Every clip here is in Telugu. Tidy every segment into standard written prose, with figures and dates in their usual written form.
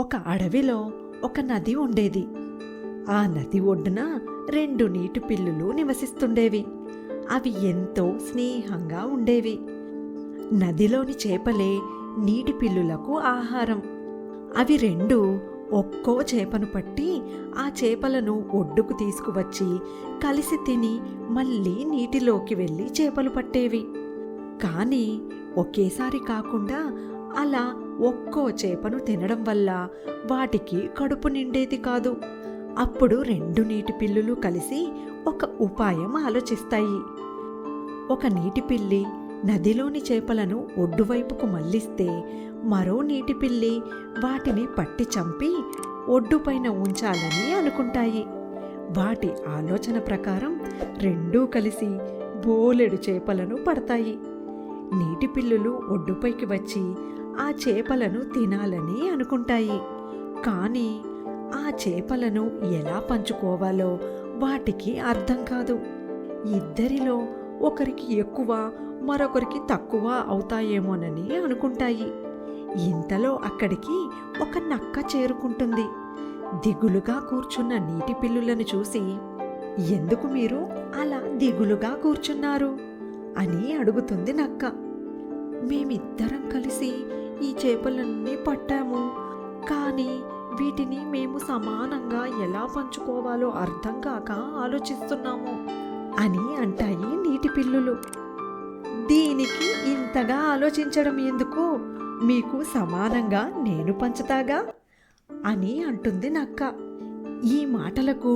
ఒక అడవిలో ఒక నది ఉండేది. ఆ నది ఒడ్డున 2 నీటి పిల్లులు నివసిస్తుండేవి. అవి ఎంతో స్నేహంగా ఉండేవి. నదిలోని చేపలే నీటి పిల్లులకు ఆహారం. అవి 2 ఒక్కో చేపను పట్టి ఆ చేపలను ఒడ్డుకు తీసుకువచ్చి కలిసి తిని మళ్ళీ నీటిలోకి వెళ్ళి చేపలు పట్టేవి. కానీ ఒకేసారి కాకుండా అలా ఒక్కో చేపను తినడం వల్ల వాటికి కడుపు నిండేది కాదు. అప్పుడు 2 నీటి పిల్లులు కలిసి ఒక ఉపాయం ఆలోచిస్తాయి. ఒక నీటి పిల్లి నదిలోని చేపలను ఒడ్డువైపుకు మళ్లిస్తే మరో నీటి పిల్లి వాటిని పట్టి చంపి ఒడ్డుపైన ఉంచాలని అనుకుంటాయి. వాటి ఆలోచన ప్రకారం 2 కలిసి బోలెడు చేపలను పడతాయి. నీటి పిల్లులు ఒడ్డుపైకి వచ్చి ఆ చేపలను తినాలని అనుకుంటాయి. కానీ ఆ చేపలను ఎలా పంచుకోవాలో వాటికి అర్థం కాదు. ఇద్దరిలో ఒకరికి ఎక్కువ మరొకరికి తక్కువ అవుతాయేమోనని అనుకుంటాయి. ఇంతలో అక్కడికి ఒక నక్క చేరుకుంటుంది. దిగులుగా కూర్చున్న నీటి పిల్లులను చూసి, "ఎందుకు మీరు అలా దిగులుగా కూర్చున్నారు?" అని అడుగుతుంది నక్క. "మేమిద్దరం కలిసి ఈ చేపలన్నీ పట్టాము, కానీ వీటిని మేము సమానంగా ఎలా పంచుకోవాలో అర్థం కాక ఆలోచిస్తున్నాము" అని అంటాయి నీటి పిల్లులు. "దీనికి ఇంతగా ఆలోచించడం ఎందుకు? మీకు సమానంగా నేను పంచుతాగా" అని అంటుంది నక్క. ఈ మాటలకు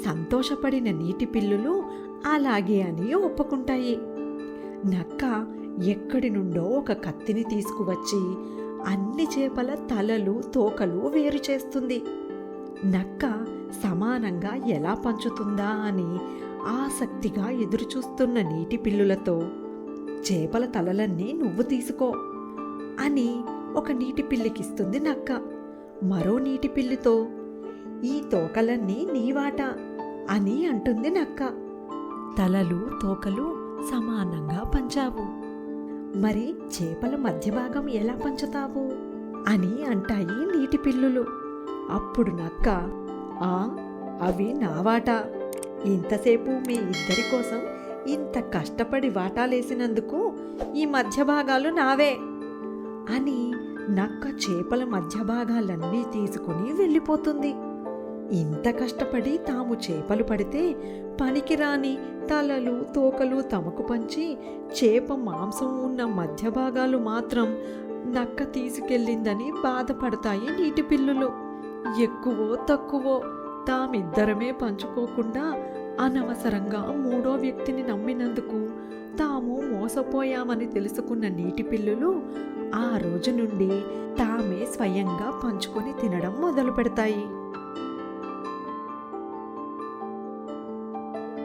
సంతోషపడిన నీటి పిల్లులు అలాగే అని ఒప్పుకుంటాయి. నక్క ఎక్కడి నుండో ఒక కత్తిని తీసుకువచ్చి అన్ని చేపల తలలు తోకలు వేరు చేస్తుంది. నక్క సమానంగా ఎలా పంచుతుందా అని ఆసక్తిగా ఎదురుచూస్తున్న నీటి పిల్లులతో, "చేపల తలలన్నీ నువ్వు తీసుకో" అని ఒక నీటి పిల్లికిస్తుంది నక్క. మరో నీటి పిల్లితో, "ఈ తోకలన్నీ నీ వాటా" అని అంటుంది నక్క. "తలలు తోకలు సమానంగా పంచావు, మరి చేపల మధ్య భాగం ఎలా పంచుతావు?" అని అంటాయి నీటి పిల్లులు. అప్పుడు నక్క, అవి నా వాటా. ఇంతసేపు మీ ఇద్దరి కోసం ఇంత కష్టపడి వాటాలేసినందుకు ఈ మధ్య భాగాలు నావే" అని నక్క చేపల మధ్య భాగాలన్నీ తీసుకుని వెళ్ళిపోతుంది. ఇంత కష్టపడి తాము చేపలు పడితే పనికిరాని తలలు తోకలు తమకు పంచి చేప మాంసం ఉన్న మధ్య భాగాలు మాత్రం నక్క తీసుకెళ్ళిందని బాధపడతాయి నీటి పిల్లులు. ఎక్కువో తక్కువో తామిద్దరమే పంచుకోకుండా అనవసరంగా 3వ వ్యక్తిని నమ్మినందుకు తాము మోసపోయామని తెలుసుకున్న నీటి పిల్లులు ఆ రోజు నుండి తామే స్వయంగా పంచుకొని తినడం మొదలు పెడతాయి.